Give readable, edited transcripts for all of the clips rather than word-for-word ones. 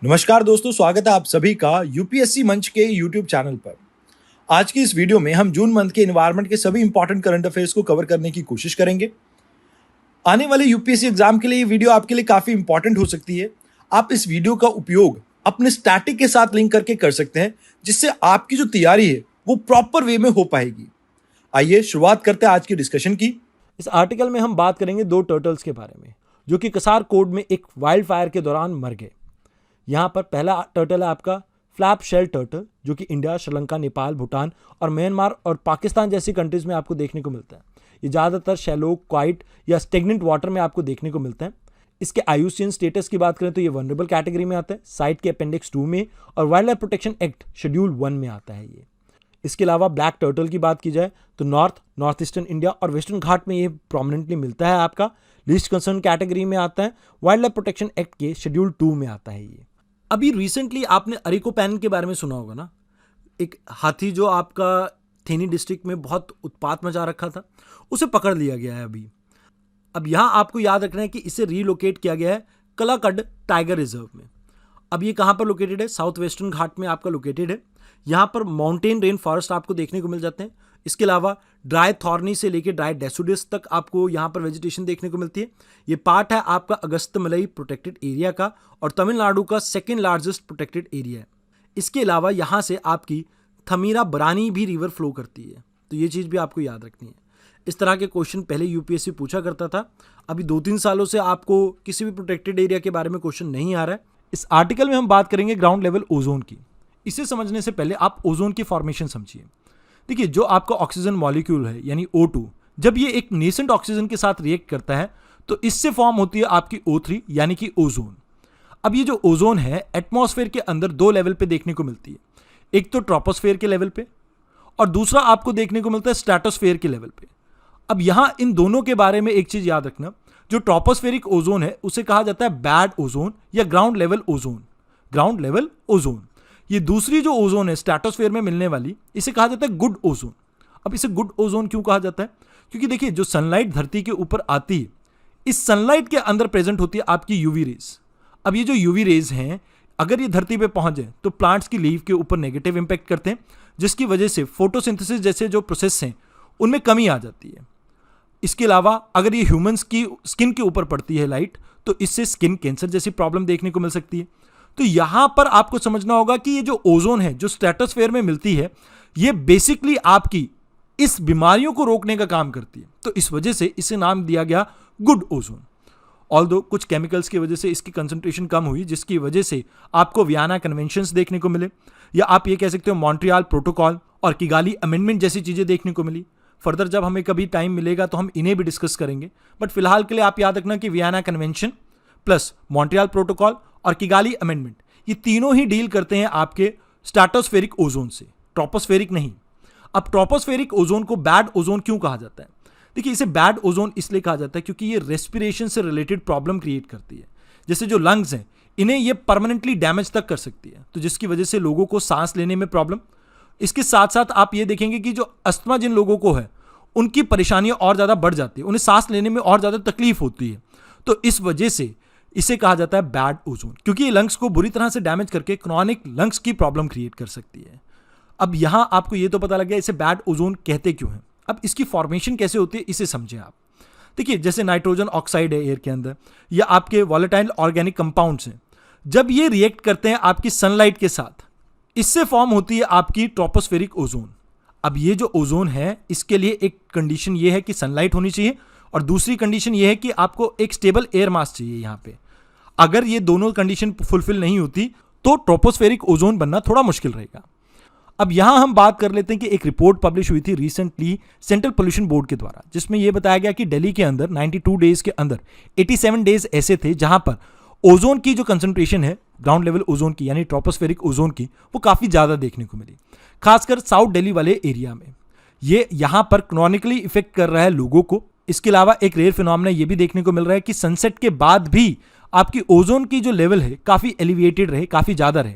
नमस्कार दोस्तों, स्वागत है आप सभी का यूपीएससी मंच के यूट्यूब चैनल पर। आज की इस वीडियो में हम जून मंथ के एनवायरनमेंट के सभी इंपॉर्टेंट करंट अफेयर्स को कवर करने की कोशिश करेंगे। आने वाले यूपीएससी एग्जाम के लिए ये वीडियो आपके लिए काफी इंपॉर्टेंट हो सकती है। आप इस वीडियो का उपयोग अपने स्टैटिक के साथ लिंक करके कर सकते हैं, जिससे आपकी जो तैयारी है वो प्रॉपर वे में हो पाएगी। आइए शुरुआत करते हैं आज की डिस्कशन की। इस आर्टिकल में हम बात करेंगे दो टर्टल्स के बारे में जो कि कसार कोड में एक वाइल्ड फायर के दौरान मर गए। यहाँ पर पहला टर्टल है आपका फ्लैप शेल टर्टल, जो कि इंडिया, श्रीलंका, नेपाल, भूटान और म्यांमार और पाकिस्तान जैसी कंट्रीज में आपको देखने को मिलता है। ये ज़्यादातर शैलो, क्वाइट या स्टेगनेंट वाटर में आपको देखने को मिलता है। इसके आईयूसीएन स्टेटस की बात करें तो ये वनरेबल कैटेगरी में आता है, साइट के अपेंडिक्स 2 में, और wild life protection act schedule 1 में आता है ये। इसके अलावा ब्लैक टर्टल की बात की जाए तो नॉर्थ ईस्टर्न इंडिया और वेस्टर्न घाट में ये प्रोमिनेंटली मिलता है। आपका लीस्ट कंसर्न कैटेगरी में आता है, वाइल्ड लाइफ प्रोटेक्शन एक्ट के शेड्यूल 2 में आता है ये। अभी रिसेंटली आपने अरिकोपैन के बारे में सुना होगा ना, एक हाथी जो आपका थेनी डिस्ट्रिक्ट में बहुत उत्पात मचा रखा था, उसे पकड़ लिया गया है अभी। अब यहाँ आपको याद रखना है कि इसे रीलोकेट किया गया है कलाकड टाइगर रिजर्व में। अब ये कहाँ पर लोकेटेड है? साउथ वेस्टर्न घाट में आपका लोकेटेड है। यहाँ पर माउंटेन रेन फॉरेस्ट आपको देखने को मिल जाते हैं। इसके अलावा ड्राई थॉर्नी से लेकर ड्राई डेसिडुअस तक आपको यहाँ पर वेजिटेशन देखने को मिलती है। ये पार्ट है आपका अगस्तमलई प्रोटेक्टेड एरिया का और तमिलनाडु का सेकेंड लार्जेस्ट प्रोटेक्टेड एरिया है। इसके अलावा यहाँ से आपकी थमीरा बरानी भी रिवर फ्लो करती है, तो ये चीज़ भी आपको याद रखनी है। इस तरह के क्वेश्चन पहले यूपीएससी पूछा करता था, अभी 2-3 सालों से आपको किसी भी प्रोटेक्टेड एरिया के बारे में क्वेश्चन नहीं आ रहा है। इस आर्टिकल में हम बात करेंगे ग्राउंड लेवल ओजोन की। इसे समझने से पहले आप ओजोन की फॉर्मेशन समझिए। देखिए, जो आपका ऑक्सीजन मॉलिक्यूल है यानी O2, जब ये एक नेसेंट ऑक्सीजन के साथ रिएक्ट करता है तो इससे फॉर्म होती है आपकी O3 यानी कि ओजोन। अब ये जो ओजोन है एटमॉस्फेयर के अंदर 2 लेवल पे देखने को मिलती है, एक तो ट्रोपोस्फेयर के लेवल पे और दूसरा आपको देखने को मिलता है स्ट्रेटोस्फेयर के लेवल पे। अब यहां इन दोनों के बारे में एक चीज याद रखना, जो ट्रोपोस्फेरिक ओजोन है उसे कहा जाता है बैड ओजोन या ground level ozone. Ground level ozone. ये दूसरी जो ओजोन है स्ट्रेटोस्फेयर में मिलने वाली, इसे कहा जाता है गुड ओजोन। अब इसे गुड ओजोन क्यों कहा जाता है? क्योंकि देखिए, जो सनलाइट धरती के ऊपर आती है, इस सनलाइट के अंदर प्रेजेंट होती है आपकी यूवी रेज। अब ये जो यूवी रेज हैं, अगर ये धरती पे पहुंच जाए तो प्लांट्स की लीफ के ऊपर नेगेटिव इंपैक्ट करते हैं, जिसकी वजह से फोटोसिंथेसिस जैसे जो प्रोसेस हैं उनमें कमी आ जाती है। इसके अलावा अगर ये ह्यूमंस की स्किन के ऊपर पड़ती है लाइट, तो इससे स्किन कैंसर जैसी प्रॉब्लम देखने को मिल सकती है। तो यहां पर आपको समझना होगा कि ये जो ओजोन है जो स्ट्रेटोस्फेयर में मिलती है, ये बेसिकली आपकी इस बीमारियों को रोकने का काम करती है। तो इस वजह से इसे नाम दिया गया गुड ओजोन। ऑल्दो कुछ केमिकल्स की वजह से इसकी कंसंट्रेशन कम हुई, जिसकी वजह से आपको वियना कन्वेंशंस देखने को मिले, या आप ये कह सकते हो मॉन्ट्रियल प्रोटोकॉल और किगाली अमेंडमेंट जैसी चीजें देखने को मिली। फर्दर जब हमें कभी टाइम मिलेगा तो हम इन्हें भी डिस्कस करेंगे, बट फिलहाल के लिए आप याद रखना कि Vienna convention plus Montreal protocol और किगाली अमेंडमेंट, ये तीनों ही डील करते हैं आपके स्ट्रेटोस्फेरिक ओजोन से, ट्रोपोस्फेरिक नहीं। अब ट्रोपोस्फेरिक ओजोन को बैड ओजोन क्यों कहा जाता है? देखिए, इसे बैड ओजोन इसलिए कहा जाता है क्योंकि ये रेस्पिरेशन से रिलेटेड प्रॉब्लम क्रिएट करती है। जैसे जो लंग्स हैं, इन्हें ये परमानेंटली डैमेज तक कर सकती है, तो जिसकी वजह से लोगों को सांस लेने में प्रॉब्लम। इसके साथ साथ आप ये देखेंगे कि जो अस्थमा जिन लोगों को है, उनकी परेशानियां और ज़्यादा बढ़ जाती है, उन्हें सांस लेने में और ज़्यादा तकलीफ होती है। तो इस वजह से इसे कहा जाता है बैड ओजोन, क्योंकि ये लंग्स को बुरी तरह से डैमेज करके क्रॉनिक लंग्स की प्रॉब्लम क्रिएट कर सकती है। अब यहां आपको ये तो पता लग गया इसे बैड ओजोन कहते क्यों हैं। अब इसकी फॉर्मेशन कैसे होती है इसे समझें आप। देखिए, जैसे नाइट्रोजन ऑक्साइड है एयर के अंदर, या आपके वॉलेटाइल ऑर्गेनिक कंपाउंड्स हैं, जब ये रिएक्ट करते हैं आपकी सनलाइट के साथ, इससे फॉर्म होती है आपकी ट्रोपोस्फेरिक ओजोन। अब ये जो ओजोन है, इसके लिए एक कंडीशन ये है कि सनलाइट होनी चाहिए, और दूसरी कंडीशन ये है कि आपको एक स्टेबल एयर मास चाहिए यहाँ पे। अगर ये दोनों कंडीशन फुलफिल नहीं होती तो ट्रोपोस्फेरिक ओजोन बनना थोड़ा मुश्किल रहेगा। अब यहां हम बात कर लेते हैं कि एक रिपोर्ट पब्लिश हुई थी रिसेंटली सेंट्रल पोल्यूशन बोर्ड के द्वारा, जिसमें यह बताया गया कि दिल्ली के अंदर 92 डेज के अंदर 87 डेज ऐसे थे जहां पर ओजोन की जो कंसंट्रेशन है ग्राउंड लेवल ओजोन की यानी ट्रोपोस्फेरिक ओजोन की, वो काफी ज्यादा देखने को मिली, खासकर साउथ दिल्ली वाले एरिया में। ये यहां पर क्रॉनिकली इफेक्ट कर रहा है लोगों को। इसके अलावा एक रेयर फिनोमेना ये भी देखने को मिल रहा है कि सनसेट के बाद भी आपकी ओजोन की जो लेवल है काफी एलिवेटेड रहे, काफी ज्यादा रहे।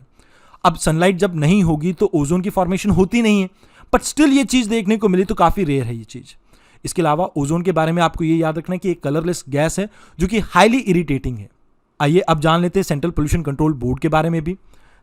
अब सनलाइट जब नहीं होगी तो ओजोन की फॉर्मेशन होती नहीं है, बट स्टिल ये चीज देखने को मिली, तो काफी रेयर है ये चीज। इसके अलावा ओजोन के बारे में आपको ये याद रखना है कि एक कलरलेस गैस है जो कि हाईली इरिटेटिंग है। आइए अब जान लेते हैं सेंट्रल पोल्यूशन कंट्रोल बोर्ड के बारे में भी।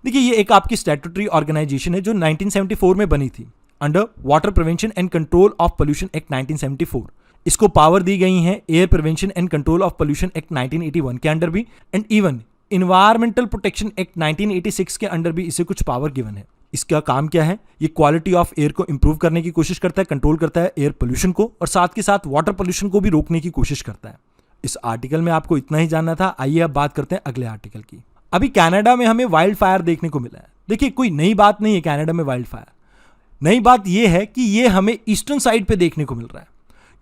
देखिए, ये एक आपकी स्टैट्यूटरी ऑर्गेनाइजेशन है जो 1974 में बनी थी under water prevention and control of pollution act 1974। इसको पावर दी गई है air prevention and control of pollution act 1981 के अंडर भी, and even environmental protection act 1986 के अंडर भी इसे कुछ पावर गिवन है। इसका काम क्या है? ये क्वालिटी ऑफ एयर को इंप्रूव करने की कोशिश करता है, कंट्रोल करता है एयर पोल्यूशन को, और साथ के साथ वाटर पोल्यूशन को भी रोकने की कोशिश करता है। इस आर्टिकल में आपको इतना ही जानना था। आइए अब बात करते हैं अगले आर्टिकल की। अभी कनाडा में हमें वाइल्ड फायर देखने को मिला है। देखिए, कोई नई बात नहीं है कनाडा में वाइल्ड फायर। नई बात यह है कि ये हमें ईस्टर्न साइड पे देखने को मिल रहा है,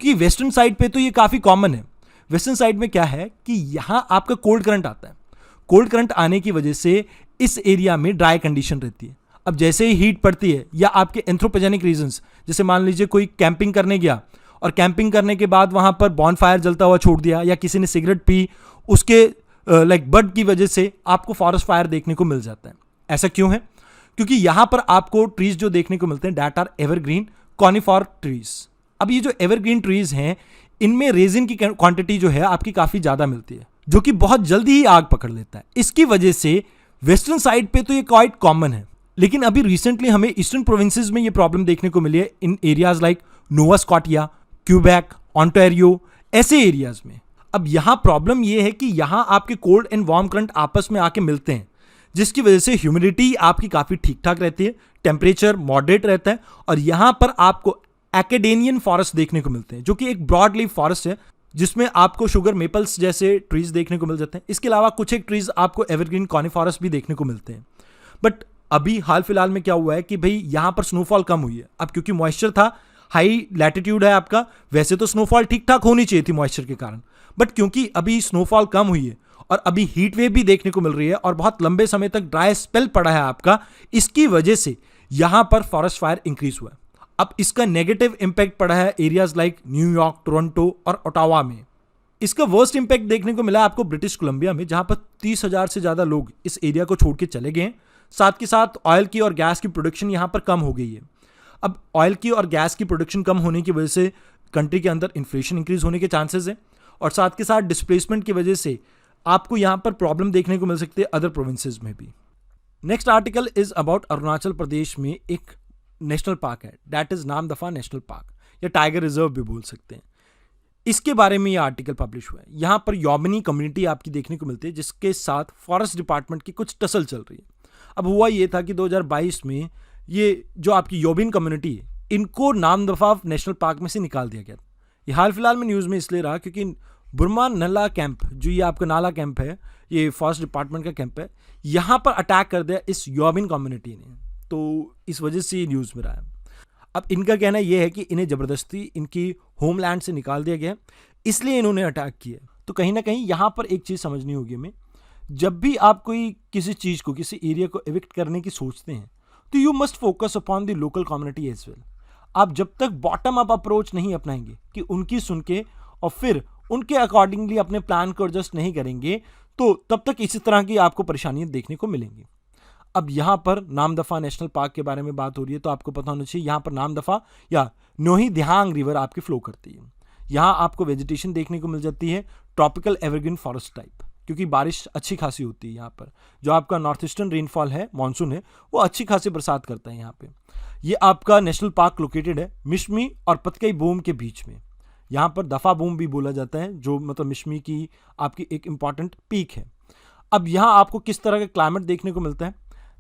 कि वेस्टर्न साइड पे तो ये काफ़ी कॉमन है। वेस्टर्न साइड में क्या है कि यहाँ आपका कोल्ड करंट आता है। कोल्ड करंट आने की वजह से इस एरिया में ड्राई कंडीशन रहती है। अब जैसे ही हीट पड़ती है या आपके एंथ्रोपोजेनिक रीजंस, जैसे मान लीजिए कोई कैंपिंग करने गया और कैंपिंग करने के बाद वहाँ पर बॉनफायर जलता हुआ छोड़ दिया, या किसी ने सिगरेट पी, उसके बड की वजह से आपको फॉरेस्ट फायर देखने को मिल जाता है। ऐसा क्यों है? क्योंकि यहाँ पर आपको ट्रीज जो देखने को मिलते हैं that are evergreen conifer trees. अब ये जो एवरग्रीन ट्रीज हैं, इनमें रेजिन की क्वांटिटी जो है आपकी काफ़ी ज़्यादा मिलती है, जो कि बहुत जल्दी ही आग पकड़ लेता है। इसकी वजह से वेस्टर्न साइड पे तो ये क्वाइट कॉमन है, लेकिन अभी रिसेंटली हमें ईस्टर्न प्रोविंसेस में ये प्रॉब्लम देखने को मिली है, in areas like Nova Scotia, Quebec, Ontario, ऐसे एरियाज में। अब यहाँ प्रॉब्लम ये है कि यहाँ आपके कोल्ड एंड वार्म करंट आपस में आके मिलते हैं, जिसकी वजह से ह्यूमिडिटी आपकी काफ़ी ठीक ठाक रहती है, टेम्परेचर मॉडरेट रहता है, और यहाँ पर आपको एकेडेनियन फॉरेस्ट देखने को मिलते हैं, जो कि एक ब्रॉड लीफ फॉरेस्ट है, जिसमें आपको शुगर मेपल्स जैसे ट्रीज देखने को मिल जाते हैं। इसके अलावा कुछ एक ट्रीज आपको एवरग्रीन कॉनिफॉरस भी देखने को मिलते हैं। बट अभी हाल फिलहाल में क्या हुआ है कि भाई यहाँ पर स्नोफॉल कम हुई है। अब क्योंकि मॉइस्चर था, हाई लैटिट्यूड है आपका, वैसे तो स्नोफॉल ठीक ठाक होनी चाहिए थी मॉइस्चर के कारण, बट क्योंकि अभी स्नोफॉल कम हुई है और अभी हीट वेव भी देखने को मिल रही है और बहुत लंबे समय तक ड्राई स्पेल पड़ा है आपका, इसकी वजह से यहाँ पर फॉरेस्ट फायर इंक्रीज हुआ है। अब इसका नेगेटिव इंपैक्ट पड़ा है एरियाज लाइक न्यूयॉर्क, टोरंटो और ओटावा में। इसका वर्स्ट इंपैक्ट देखने को मिला आपको ब्रिटिश कोलंबिया में, जहां पर 30,000 से ज़्यादा लोग इस एरिया को छोड़ के चले गए हैं। साथ के साथ ऑयल की और गैस की प्रोडक्शन यहाँ पर कम हो गई है। अब ऑयल की और गैस की प्रोडक्शन कम होने की वजह से कंट्री के अंदर इन्फ्लेशन इंक्रीज होने के चांसेस है, और साथ के साथ डिस्प्लेसमेंट की वजह से आपको यहाँ पर प्रॉब्लम देखने को मिल सकती है अदर प्रोविंसेस में भी। Next article is about Arunachal Pradesh में एक नेशनल पार्क है, that is Namdapha national park, या टाइगर रिजर्व भी बोल सकते हैं। इसके बारे में ये आर्टिकल पब्लिश हुआ है। यहाँ पर योबिनी कम्युनिटी आपकी देखने को मिलती है, जिसके साथ फॉरेस्ट डिपार्टमेंट की कुछ टसल चल रही है। अब हुआ ये था कि 2022 में ये जो आपकी योबिन कम्युनिटी है, इनको नामदफा नेशनल पार्क में से निकाल दिया गया। ये हाल फिलहाल में न्यूज़ में इसलिए रहा क्योंकि बुरमा नला कैंप, जो ये आपका नाला कैंप है, ये फॉरेस्ट डिपार्टमेंट का कैंप है, यहाँ पर अटैक कर दिया इस योबिन कम्युनिटी ने, तो इस वजह से ये न्यूज़ में रहा है। अब इनका कहना यह है कि इन्हें ज़बरदस्ती इनकी होमलैंड से निकाल दिया गया, इसलिए इन्होंने अटैक किया। तो कहीं ना कहीं यहाँ पर एक चीज़ समझनी होगी हमें, जब भी आप कोई किसी चीज़ को, किसी एरिया को एविक्ट करने की सोचते हैं, तो you must focus upon the local community as well. आप जब तक बॉटम अप अप्रोच नहीं अपनाएंगे कि उनकी सुन के और फिर उनके अकॉर्डिंगली अपने प्लान को एडजस्ट नहीं करेंगे, तो तब तक इसी तरह की आपको परेशानियां देखने को मिलेंगी। अब यहाँ पर नामदफा नेशनल पार्क के बारे में बात हो रही है, तो आपको पता होना चाहिए यहाँ पर नामदफा या नोही दिहांग रिवर आपकी फ्लो करती है। यहाँ आपको वेजिटेशन देखने को मिल जाती है ट्रॉपिकल एवरग्रीन फॉरेस्ट टाइप, क्योंकि बारिश अच्छी खासी होती है यहाँ पर। जो आपका नॉर्थ ईस्टर्न रेनफॉल है, मानसून है, वो अच्छी खासी बरसात करता है यहाँ पे। ये आपका नेशनल पार्क लोकेटेड है मिशमी और पतकई बूम के बीच में। यहाँ पर दफा बूम भी बोला जाता है, जो मतलब मिशमी की आपकी एक इंपॉर्टेंट पीक है। अब यहाँ आपको किस तरह का क्लाइमेट देखने को मिलता है?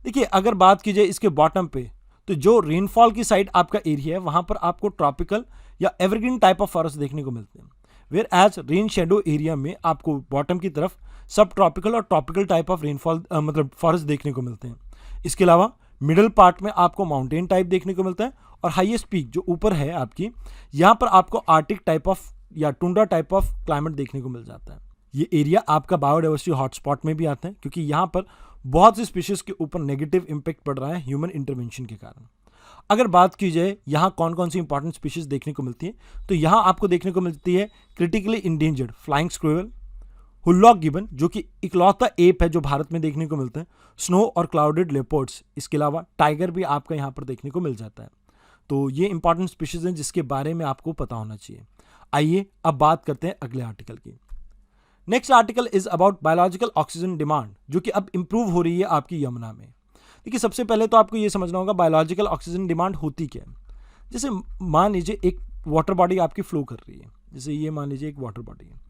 देखिए, अगर बात की जाए इसके बॉटम पे, तो जो रेनफॉल की साइड आपका एरिया है, वहाँ पर आपको ट्रॉपिकल या एवरग्रीन टाइप ऑफ फॉरेस्ट देखने को मिलते हैं। Whereas rain shadow area में आपको बॉटम की तरफ सब ट्रॉपिकल और ट्रॉपिकल टाइप ऑफ रेनफॉल मतलब फॉरेस्ट देखने को मिलते हैं। इसके अलावा मिडिल पार्ट में आपको माउंटेन टाइप देखने को मिलता है, और हाईएस्ट पीक जो ऊपर है आपकी, यहाँ पर आपको आर्टिक टाइप ऑफ या टुंड्रा टाइप ऑफ क्लाइमेट देखने को मिल जाता है। ये एरिया आपका बायोडाइवर्सिटी हॉटस्पॉट में भी आता है, क्योंकि यहाँ पर बहुत सी स्पीशीज के ऊपर नेगेटिव इंपैक्ट पड़ रहा है ह्यूमन इंटरवेंशन के कारण। अगर बात की जाए यहाँ कौन कौन सी इंपॉर्टेंट स्पीशीज देखने को मिलती है, तो यहाँ आपको देखने को मिलती है critically endangered flying squirrel, hoolock gibbon जो कि इकलौता एप है जो भारत में देखने को मिलता है, स्नो और क्लाउडेड लेपर्ड्स, इसके अलावा टाइगर भी आपका यहाँ पर देखने को मिल जाता है। तो ये इंपॉर्टेंट स्पीशीज हैं जिसके बारे में आपको पता होना चाहिए। आइए अब बात करते हैं अगले आर्टिकल की। Next article is about biological oxygen demand, जो कि अब इंप्रूव हो रही है आपकी यमुना में। देखिए, सबसे पहले तो आपको ये समझना होगा बायोलॉजिकल ऑक्सीजन डिमांड होती क्या है। जैसे मान लीजिए एक वाटर बॉडी आपकी फ्लो कर रही है, जैसे ये मान लीजिए एक वाटर बॉडी है।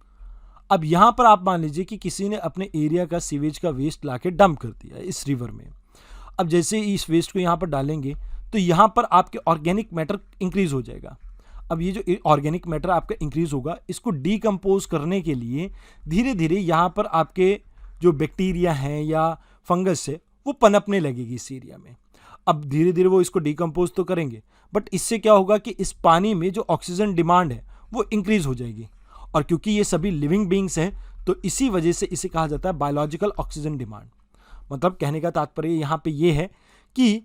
अब यहाँ पर आप मान लीजिए कि किसी ने अपने एरिया का सीवेज का वेस्ट लाके डंप कर दिया इस रिवर में। अब जैसे ही इस वेस्ट को यहाँ पर डालेंगे तो यहाँ पर आपके ऑर्गेनिक मैटर इंक्रीज हो जाएगा। अब ये जो ऑर्गेनिक मैटर आपका इंक्रीज होगा, इसको डीकम्पोज करने के लिए धीरे धीरे यहाँ पर आपके जो बैक्टीरिया हैं या फंगस है वो पनपने लगेगी इस एरिया में। अब धीरे धीरे वो इसको डीकम्पोज तो करेंगे, बट इससे क्या होगा कि इस पानी में जो ऑक्सीजन डिमांड है वो इंक्रीज हो जाएगी। और क्योंकि ये सभी लिविंग बींग्स हैं तो इसी वजह से इसे कहा जाता है बायोलॉजिकल ऑक्सीजन डिमांड। मतलब कहने का तात्पर्य यहाँ पे ये है कि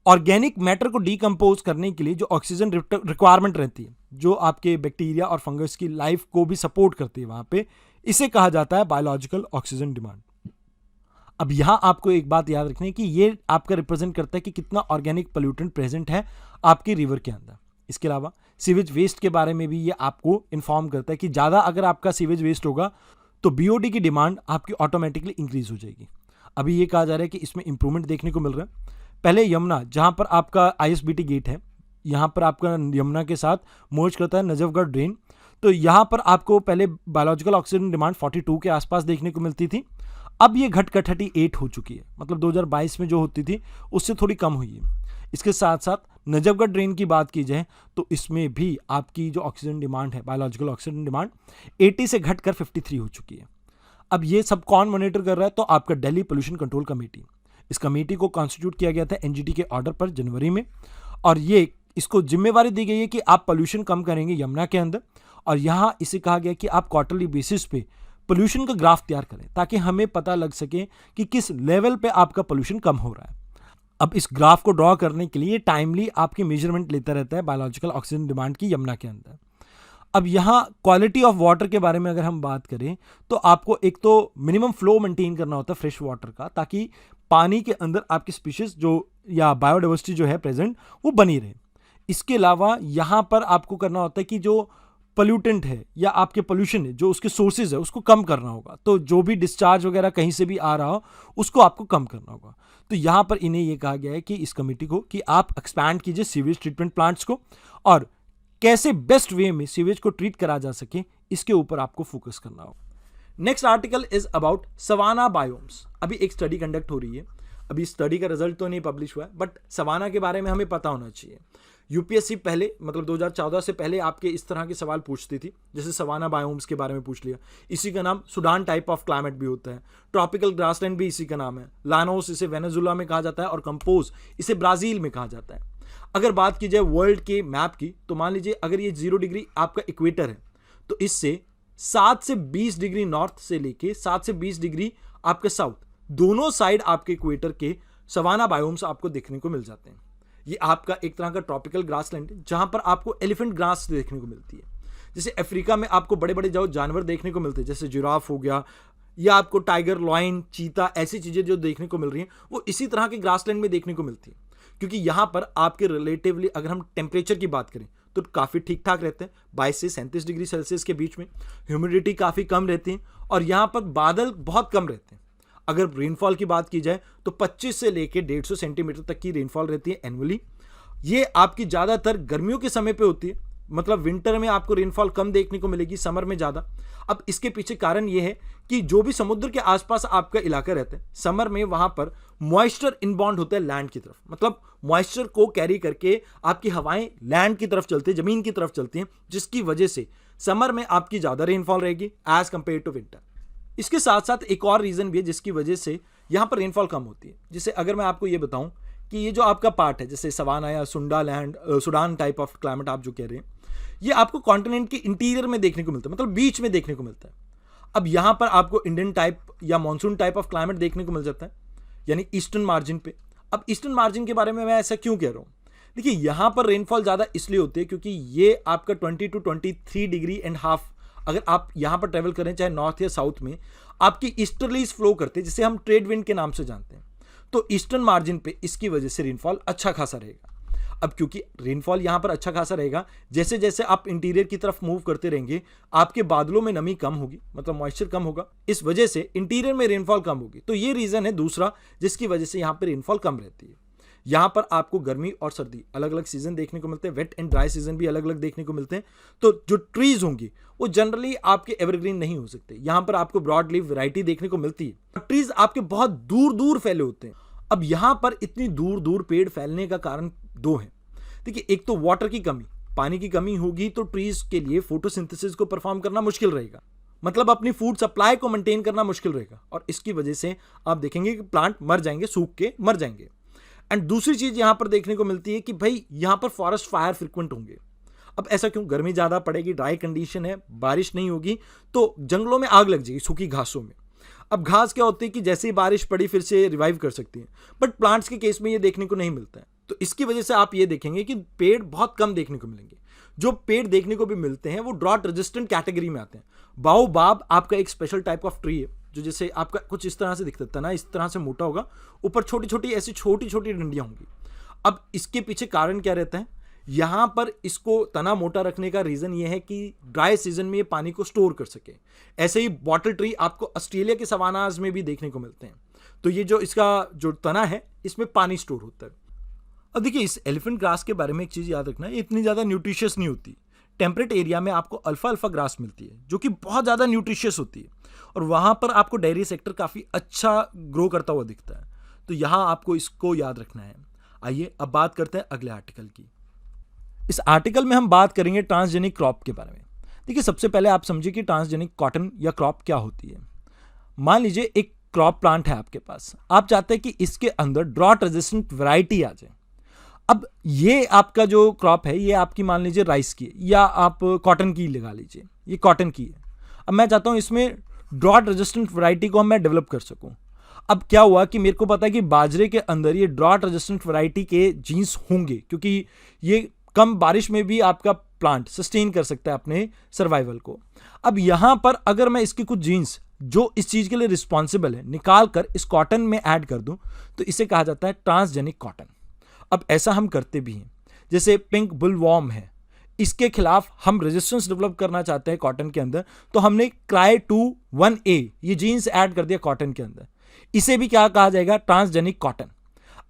ऑर्गेनिक मैटर को डीकम्पोज करने के लिए जो ऑक्सीजन रिक्वायरमेंट रहती है, जो आपके बैक्टीरिया और फंगस की लाइफ को भी सपोर्ट करती है वहाँ पे, इसे कहा जाता है बायोलॉजिकल ऑक्सीजन डिमांड। अब यहाँ आपको एक बात याद रखनी है कि ये आपका रिप्रेजेंट करता है कि कितना ऑर्गेनिक पोल्यूटेंट प्रेजेंट है आपकी रिवर के अंदर। इसके अलावा सीवेज वेस्ट के बारे में भी ये आपको इन्फॉर्म करता है कि ज़्यादा अगर आपका सीवेज वेस्ट होगा तो बीओडी की डिमांड आपकी ऑटोमेटिकली इंक्रीज हो जाएगी। अभी ये कहा जा रहा है कि इसमें इंप्रूवमेंट देखने को मिल रहा है। पहले यमुना, जहाँ पर आपका आईएसबीटी गेट है, यहाँ पर आपका यमुना के साथ मोर्च करता है नजफगढ़ ड्रेन, तो यहाँ पर आपको पहले बायोलॉजिकल ऑक्सीजन डिमांड 42 के आसपास देखने को मिलती थी। अब ये घट 38 हो चुकी है, मतलब 2022 में जो होती थी उससे थोड़ी कम हुई है। इसके साथ साथ नजफगढ़ ड्रेन की बात की जाए तो इसमें भी आपकी जो ऑक्सीजन डिमांड है, बायोलॉजिकल ऑक्सीजन डिमांड 80 से घटकर 53 हो चुकी है। अब ये सब कौन मॉनिटर कर रहा है? तो आपका दिल्ली पोल्यूशन कंट्रोल कमेटी। इस कमेटी को कॉन्स्टिट्यूट किया गया था एनजीटी के ऑर्डर पर जनवरी में, और ये इसको जिम्मेवारी दी गई है कि आप पोल्यूशन कम करेंगे यमुना के अंदर। और यहाँ इसे कहा गया कि आप क्वार्टरली बेसिस पे पोल्यूशन का ग्राफ तैयार करें ताकि हमें पता लग सके कि किस लेवल पे आपका पोल्यूशन कम हो रहा है। अब इस ग्राफ को ड्रॉ करने के लिए टाइमली आपकी मेजरमेंट लेता रहता है बायोलॉजिकल ऑक्सीजन डिमांड की यमुना के अंदर। अब यहाँ क्वालिटी ऑफ वाटर के बारे में अगर हम बात करें तो आपको एक तो मिनिमम फ्लो मेंटेन करना होता है फ्रेश वाटर का, ताकि पानी के अंदर आपकी स्पीशीज जो या बायोडाइवर्सिटी जो है प्रेजेंट वो बनी रहे। इसके अलावा यहाँ पर आपको करना होता है कि जो पोल्यूटेंट है या आपके पोल्यूशन है, जो उसके सोर्सेज है, उसको कम करना होगा। तो जो भी डिस्चार्ज वगैरह कहीं से भी आ रहा हो उसको आपको कम करना होगा। तो यहाँ पर इन्हें ये कहा गया है कि इस कमेटी को कि आप एक्सपैंड कीजिए सीवेज ट्रीटमेंट प्लांट्स को, और कैसे बेस्ट वे में सीवेज को ट्रीट करा जा सके इसके ऊपर आपको फोकस करना होगा। Next article is about savanna biomes. अभी एक स्टडी कंडक्ट हो रही है, अभी स्टडी का रिजल्ट तो नहीं पब्लिश हुआ है, बट सवाना के बारे में हमें पता होना चाहिए। यूपीएससी पहले मतलब 2014 से पहले आपके इस तरह के सवाल पूछती थी, जैसे सवाना बायोम्स के बारे में पूछ लिया। इसी का नाम सुडान टाइप ऑफ क्लाइमेट भी होता है, ट्रॉपिकल ग्रासलैंड भी इसी का नाम है, लानोस इसे वेनेजुला में कहा जाता है, और कंपोज इसे ब्राजील में कहा जाता है। अगर बात की जाए वर्ल्ड के मैप की तो मान लीजिए अगर ये 0 डिग्री आपका इक्वेटर है तो इससे 7 से 20 डिग्री नॉर्थ से लेके 7 से 20 डिग्री आपके साउथ, दोनों साइड आपके इक्वेटर के सवाना बायोम्स आपको देखने को मिल जाते हैं। ये आपका एक तरह का ट्रॉपिकल ग्रासलैंड है जहां पर आपको एलिफेंट ग्रास देखने को मिलती है। जैसे अफ्रीका में आपको बड़े बड़े जो जानवर देखने को मिलते हैं, जैसे जिराफ हो गया, या आपको टाइगर, लॉयन, चीता, ऐसी चीजें जो देखने को मिल रही हैं वो इसी तरह के ग्रासलैंड में देखने को मिलती है। क्योंकि यहां पर आपके रिलेटिवली अगर हम टेम्परेचर की बात करें तो काफी ठीक ठाक रहते हैं, 22 से 37 डिग्री सेल्सियस के बीच में। ह्यूमिडिटी काफी कम रहती है और यहां पर बादल बहुत कम रहते हैं। अगर रेनफॉल की बात की जाए तो 25 से लेकर 150 सेंटीमीटर तक की रेनफॉल रहती है एनुअली। ये आपकी ज्यादातर गर्मियों के समय पे होती है, मतलब विंटर में आपको रेनफॉल कम देखने को मिलेगी, समर में ज्यादा। अब इसके पीछे कारण यह है कि जो भी समुद्र के आसपास आपका इलाका रहता है, समर में वहां पर मॉइस्चर इनबाउंड होता है लैंड की तरफ, मतलब मॉइस्चर को कैरी करके आपकी हवाएं लैंड की तरफ चलती है, जमीन की तरफ चलती हैं, जिसकी वजह से समर में आपकी ज्यादा रेनफॉल रहेगी एज कंपेयर टू विंटर। इसके साथ साथ एक और रीजन भी है जिसकी वजह से यहां पर रेनफॉल कम होती है। जैसे अगर मैं आपको ये बताऊं कि ये जो आपका पार्ट है, जैसे सवाना या सुंडा land, Sudan type of climate आप जो कह रहे हैं, ये आपको कॉन्टिनेंट के इंटीरियर में देखने को मिलता है, मतलब बीच में देखने को मिलता है। अब यहां पर आपको इंडियन टाइप या मॉनसून टाइप ऑफ क्लाइमेट देखने को मिल जाता है, यानी ईस्टर्न मार्जिन पे। अब ईस्टर्न मार्जिन के बारे में मैं ऐसा क्यों कह रहा हूं? देखिए, यहां पर रेनफॉल ज्यादा इसलिए होती है क्योंकि ये आपका 20 to 23 डिग्री एंड हाफ, अगर आप यहां पर ट्रेवल करें चाहे नॉर्थ या साउथ में, आपकी ईस्टर्लीज फ्लो करते हैं, जिसे हम ट्रेड विंड के नाम से जानते हैं। तो ईस्टर्न मार्जिन पे इसकी वजह से रेनफॉल अच्छा खासा रहेगा। अब क्योंकि रेनफॉल यहाँ पर अच्छा खासा रहेगा, जैसे जैसे आप इंटीरियर की तरफ मूव करते रहेंगे आपके बादलों में नमी कम होगी, मतलब मॉइस्चर कम होगा, इस वजह से इंटीरियर में रेनफॉल कम होगी। तो ये रीजन है दूसरा जिसकी वजह से यहाँ पर रेनफॉल कम रहती है। यहाँ पर आपको गर्मी और सर्दी अलग अलग सीजन देखने को मिलते हैं, वेट एंड ड्राई सीजन भी अलग अलग देखने को मिलते हैं। तो जो ट्रीज होंगी वो जनरली आपके एवरग्रीन नहीं हो सकते, यहाँ पर आपको ब्रॉड लीफ वैरायटी देखने को मिलती है। ट्रीज आपके बहुत दूर दूर फैले होते हैं। अब यहाँ पर इतनी दूर दूर पेड़ फैलने का कारण दो है। देखिए, एक तो वाटर की कमी, पानी की कमी होगी तो ट्रीज के लिए फोटोसिंथेसिस को परफॉर्म करना मुश्किल रहेगा, मतलब अपनी फूड सप्लाई को मेंटेन करना मुश्किल रहेगा, और इसकी वजह से आप देखेंगे कि प्लांट मर जाएंगे, सूख के मर जाएंगे। एंड दूसरी चीज यहां पर देखने को मिलती है कि भाई यहां पर फॉरेस्ट फायर फ्रिक्वेंट होंगे। अब ऐसा क्यों? गर्मी ज्यादा पड़ेगी, ड्राई कंडीशन है, बारिश नहीं होगी तो जंगलों में आग लग जाएगी, सूखी घासों में। अब घास क्या होती है कि जैसे ही बारिश पड़ी फिर से रिवाइव कर सकती है, बट प्लांट्स के केस में ये देखने को नहीं मिलता है। तो इसकी वजह से आप ये देखेंगे कि पेड़ बहुत कम देखने को मिलेंगे। जो पेड़ देखने को भी मिलते हैं वो ड्रॉट रेजिस्टेंट कैटेगरी में आते हैं। बाओबाब आपका एक स्पेशल टाइप ऑफ ट्री है जो जैसे आपका कुछ इस तरह से दिखता है, तना इस तरह से मोटा होगा, ऊपर छोटी छोटी ऐसी छोटी छोटी डंडियां होंगी। अब इसके पीछे कारण क्या रहता है? यहां पर इसको तना मोटा रखने का रीजन ये है कि ड्राई सीजन में ये पानी को स्टोर कर सके। ऐसे ही बॉटल ट्री आपको ऑस्ट्रेलिया के सवानाज में भी देखने को मिलते हैं। तो ये जो इसका जो तना है इसमें पानी स्टोर होता है। अब देखिए, इस एलिफेंट ग्रास के बारे में एक चीज याद रखना, ये इतनी ज्यादा न्यूट्रिशियस नहीं होती। टेम्परेट एरिया में आपको अल्फा अल्फा ग्रास मिलती है जो कि बहुत ज्यादा न्यूट्रिशियस होती है, और वहां पर आपको डेयरी सेक्टर काफी अच्छा ग्रो करता हुआ दिखता है। तो यहां आपको इसको याद रखना है। आइए अब बात करते हैं अगले आर्टिकल की। इस आर्टिकल में हम बात करेंगे ट्रांसजेनिक क्रॉप के बारे में। देखिए, सबसे पहले आप समझिए कि ट्रांसजेनिक कॉटन या क्रॉप क्या होती है। मान लीजिए एक क्रॉप प्लांट है आपके पास, आप चाहते हैं कि इसके अंदर ड्रॉट रेजिस्टेंट वैरायटी आ जाए। अब ये आपका जो क्रॉप है ये आपकी मान लीजिए राइस की है, या आप कॉटन की लगा लीजिए, ये कॉटन की है। अब मैं चाहता हूं इसमें ड्रॉट रेजिस्टेंट वैरायटी को मैं डेवलप कर सकूं। अब क्या हुआ कि मेरे को पता है कि बाजरे के अंदर ये ड्रॉट रेजिस्टेंट वैरायटी के जीन्स होंगे, क्योंकि ये कम बारिश में भी आपका प्लांट सस्टेन कर सकता है अपने सर्वाइवल को। अब यहां पर अगर मैं इसके कुछ जीन्स जो इस चीज के लिए रिस्पॉन्सिबल है निकाल कर इस कॉटन में ऐड कर दूं तो इसे कहा जाता है ट्रांसजेनिक कॉटन। अब ऐसा हम करते भी हैं, जैसे पिंक बुलवॉर्म है, इसके खिलाफ हम रेजिस्टेंस डेवलप करना चाहते हैं कॉटन के अंदर, तो हमने क्राई21A ये जीन्स ऐड कर दिया कॉटन के अंदर। इसे भी क्या कहा जाएगा? Transgenic cotton.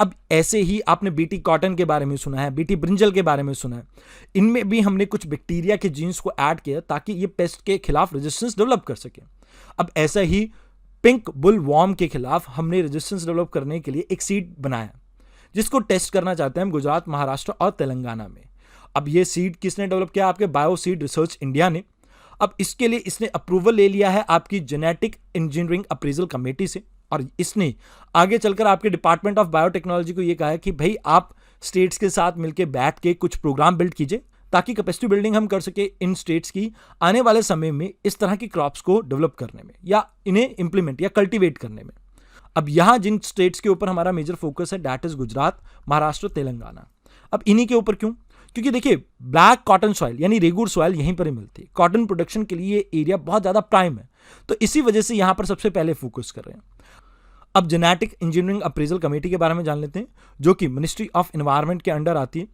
अब ऐसे ही आपने बीटी कॉटन के बारे में सुना है, बीटी ब्रिंजल के बारे में सुना है, इनमें भी हमने कुछ बैक्टीरिया के जीन्स को ऐड किया ताकि ये पेस्ट के खिलाफ रेजिस्टेंस डेवलप कर सके। अब ऐसा ही पिंक बुलवॉर्म के खिलाफ हमने रेजिस्टेंस डेवलप करने के लिए एक सीड बनाया जिसको टेस्ट करना चाहते हैं हम गुजरात, महाराष्ट्र और तेलंगाना में। अब ये सीड किसने डेवलप किया? आपके बायोसीड रिसर्च इंडिया ने। अब इसके लिए इसने अप्रूवल ले लिया है आपकी जेनेटिक इंजीनियरिंग अप्रेजल कमेटी से, और इसने आगे चलकर आपके डिपार्टमेंट ऑफ बायोटेक्नोलॉजी को ये कहा है कि भाई आप स्टेट्स के साथ मिलकर बैठ के कुछ प्रोग्राम बिल्ड कीजिए ताकि कैपेसिटी बिल्डिंग हम कर सके इन स्टेट्स की आने वाले समय में इस तरह की क्रॉप्स को डेवलप करने में या इन्हें इंप्लीमेंट या कल्टीवेट करने में। अब यहां जिन स्टेट्स के ऊपर हमारा मेजर फोकस है दैट इज गुजरात, महाराष्ट्र, तेलंगाना। अब इन्हीं के ऊपर क्यों? क्योंकि देखिए, ब्लैक कॉटन सॉइल यानी रेगुर सॉइल यहीं पर ही मिलती है। कॉटन प्रोडक्शन के लिए ये एरिया बहुत ज्यादा प्राइम है, तो इसी वजह से यहां पर सबसे पहले फोकस कर रहे हैं। अब जेनेटिक इंजीनियरिंग अप्रेजल कमेटी के बारे में जान लेते हैं, जो कि मिनिस्ट्री ऑफ एनवायरनमेंट के अंडर आती है।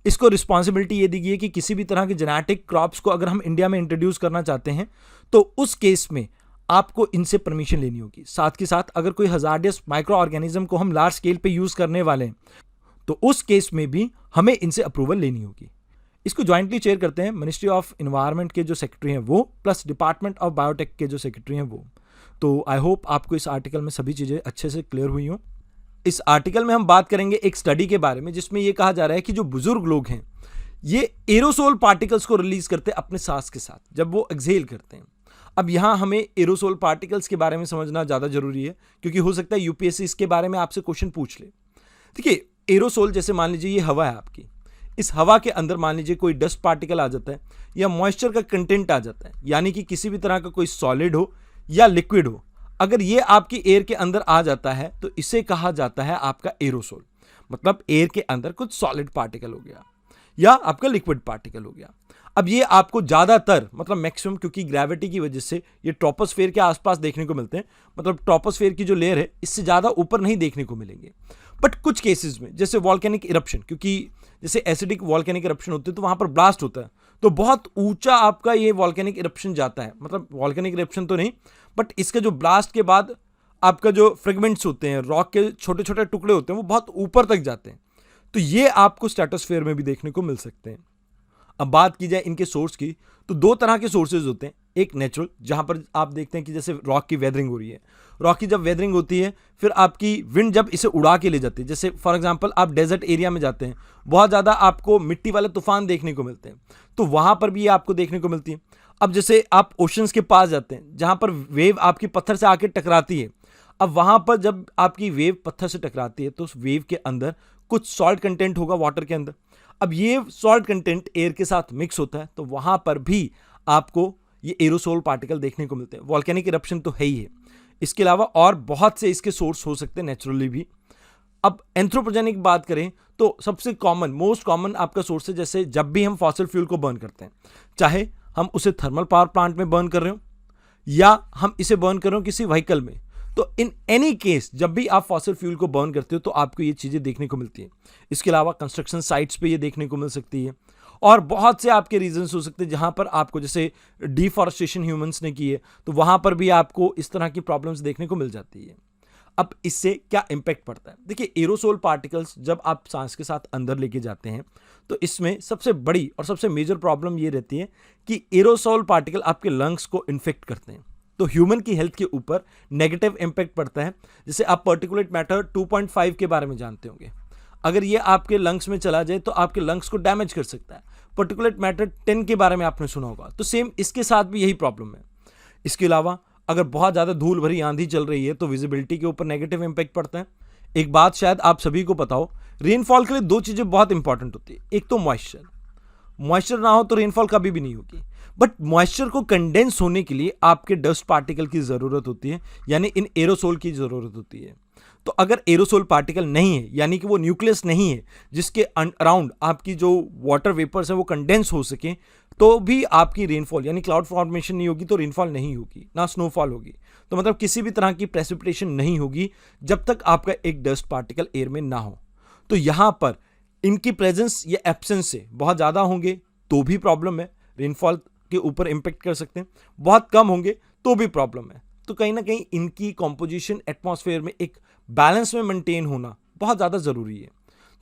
इसको रिस्पॉन्सिबिलिटी ये दी गई है कि किसी भी तरह के जेनेटिक क्रॉप्स को अगर हम इंडिया में इंट्रोड्यूस करना चाहते हैं तो उस केस में आपको इनसे परमिशन लेनी होगी। साथ के साथ अगर कोई हजार्डियस माइक्रो ऑर्गेनिज्म को हम लार्ज स्केल पे यूज करने वाले हैं तो उस केस में भी हमें इनसे अप्रूवल लेनी होगी। इसको ज्वाइंटली चेयर करते हैं मिनिस्ट्री ऑफ एनवायरनमेंट के जो सेक्रेटरी हैं वो, प्लस डिपार्टमेंट ऑफ बायोटेक के जो सेक्रेटरी हैं वो। तो आई होप आपको इस आर्टिकल में सभी चीजें अच्छे से क्लियर हुई हों। इस आर्टिकल में हम बात करेंगे एक स्टडी के बारे में जिसमें यह कहा जा रहा है कि जो बुजुर्ग लोग हैं ये एरोसोल पार्टिकल्स को रिलीज करते हैं अपने सांस के साथ जब वो एक्सहेल करते हैं। अब यहां हमें एरोसोल पार्टिकल्स के बारे में समझना ज्यादा जरूरी है क्योंकि हो सकता है यूपीएससी इसके बारे में आपसे क्वेश्चन पूछ ले। देखिए, एरोसोल जैसे मान लीजिए ये हवा है आपकी, इस हवा के अंदर मान लीजिए कोई डस्ट पार्टिकल आ जाता है या मॉइस्चर का कंटेंट आ जाता है, यानी कि किसी भी तरह का कोई सॉलिड हो या लिक्विड हो, अगर ये आपकी एयर के अंदर आ जाता है तो इसे कहा जाता है आपका एरोसोल। मतलब एयर के अंदर कुछ सॉलिड पार्टिकल हो गया या आपका लिक्विड पार्टिकल हो गया। अब ये आपको ज़्यादातर मतलब मैक्सिमम, क्योंकि ग्रेविटी की वजह से ये ट्रोपोस्फेयर के आसपास देखने को मिलते हैं, मतलब ट्रोपोस्फेयर की जो लेयर है इससे ज़्यादा ऊपर नहीं देखने को मिलेंगे। बट कुछ केसेस में जैसे वॉल्केनिक इरप्शन, क्योंकि जैसे एसिडिक वॉल्केनिक इरप्शन होते हैं तो वहाँ पर ब्लास्ट होता है, तो बहुत ऊंचा आपका ये वॉल्केनिक इरप्शन जाता है, मतलब वॉल्केनिक इरप्शन तो नहीं बट इसका जो ब्लास्ट के बाद आपका जो फ्रेगमेंट्स होते हैं, रॉक के छोटे छोटे टुकड़े होते हैं, वो बहुत ऊपर तक जाते हैं, तो ये आपको स्ट्रेटोस्फेयर में भी देखने को मिल सकते हैं। अब बात की जाए इनके सोर्स की, तो दो तरह के सोर्सेज होते हैं। एक नेचुरल, जहां पर आप देखते हैं कि जैसे रॉक की वेदरिंग हो रही है, रॉक की जब वेदरिंग होती है फिर आपकी विंड जब इसे उड़ा के ले जाती है, जैसे फॉर एग्जांपल आप डेजर्ट एरिया में जाते हैं, बहुत ज़्यादा आपको मिट्टी वाले तूफान देखने को मिलते हैं, तो वहां पर भी ये आपको देखने को मिलती है। अब जैसे आप ओशंस के पास जाते हैं जहां पर वेव आपकी पत्थर से आके टकराती है, अब वहां पर जब आपकी वेव पत्थर से टकराती है तो उस वेव के अंदर कुछ सॉल्ट कंटेंट होगा वाटर के अंदर। अब ये सॉल्ट कंटेंट एयर के साथ मिक्स होता है, तो वहां पर भी आपको ये एरोसोल पार्टिकल देखने को मिलते हैं। वॉल्केनिक इरप्शन तो है ही है, इसके अलावा और बहुत से इसके सोर्स हो सकते हैं नेचुरली भी। अब एंथ्रोपोजेनिक बात करें तो सबसे कॉमन, मोस्ट कॉमन आपका सोर्स है, जैसे जब भी हम फॉसिल फ्यूल को बर्न करते हैं, चाहे हम उसे थर्मल पावर प्लांट में बर्न कर रहे हो या हम इसे बर्न कर रहे हो किसी व्हीकल में, तो इन एनी केस जब भी आप फॉसिल फ्यूल को बर्न करते हो तो आपको ये चीज़ें देखने को मिलती है। इसके अलावा कंस्ट्रक्शन साइट्स पे ये देखने को मिल सकती है, और बहुत से आपके रीजंस हो सकते हैं जहां पर आपको, जैसे डिफॉरेस्टेशन ह्यूमंस ने की है, तो वहां पर भी आपको इस तरह की प्रॉब्लम्स देखने को मिल जाती है। अब इससे क्या इम्पैक्ट पड़ता है? देखिए, एरोसोल पार्टिकल्स जब आप सांस के साथ अंदर लेके जाते हैं तो इसमें सबसे बड़ी और सबसे मेजर प्रॉब्लम ये रहती है कि एरोसोल पार्टिकल आपके लंग्स को इन्फेक्ट करते हैं, तो ह्यूमन की हेल्थ के ऊपर नेगेटिव इंपैक्ट पड़ता है। जैसे आप पार्टिकुलेट मैटर 2.5 के बारे में जानते होंगे, अगर ये आपके लंग्स में चला जाए तो आपके लंग्स को डैमेज कर सकता है। पार्टिकुलेट मैटर 10 के बारे में आपने सुना होगा, तो सेम इसके साथ भी यही प्रॉब्लम है। इसके अलावा अगर बहुत ज़्यादा धूल भरी आंधी चल रही है तो विजिबिलिटी के ऊपर नेगेटिव इंपैक्ट पड़ता है। एक बात शायद आप सभी को पता हो, रेनफॉल के लिए दो चीज़ें बहुत इंपॉर्टेंट होती है। एक तो मॉइस्चर, मॉइस्चर ना हो तो रेनफॉल कभी भी नहीं होगी, बट मॉइस्चर को कंडेंस होने के लिए आपके डस्ट पार्टिकल की ज़रूरत होती है, यानी इन एरोसोल की ज़रूरत होती है। तो अगर एरोसोल पार्टिकल नहीं है, यानी कि वो न्यूक्लियस नहीं है जिसके अराउंड आपकी जो वाटर वेपर्स है वो कंडेंस हो सके, तो भी आपकी रेनफॉल यानी क्लाउड फॉर्मेशन नहीं होगी, तो रेनफॉल नहीं होगी, ना स्नोफॉल होगी। तो मतलब किसी भी तरह की प्रेसिपिटेशन नहीं होगी जब तक आपका एक डस्ट पार्टिकल एयर में ना हो। तो यहाँ पर इनकी प्रेजेंस या एब्सेंस से बहुत ज़्यादा होंगे तो भी प्रॉब्लम है, रेनफॉल के ऊपर इम्पेक्ट कर सकते हैं, बहुत कम होंगे तो भी प्रॉब्लम है। तो कहीं ना कहीं इनकी कॉम्पोजिशन एटमॉस्फेयर में एक बैलेंस में मेंटेन होना बहुत ज़्यादा ज़रूरी है।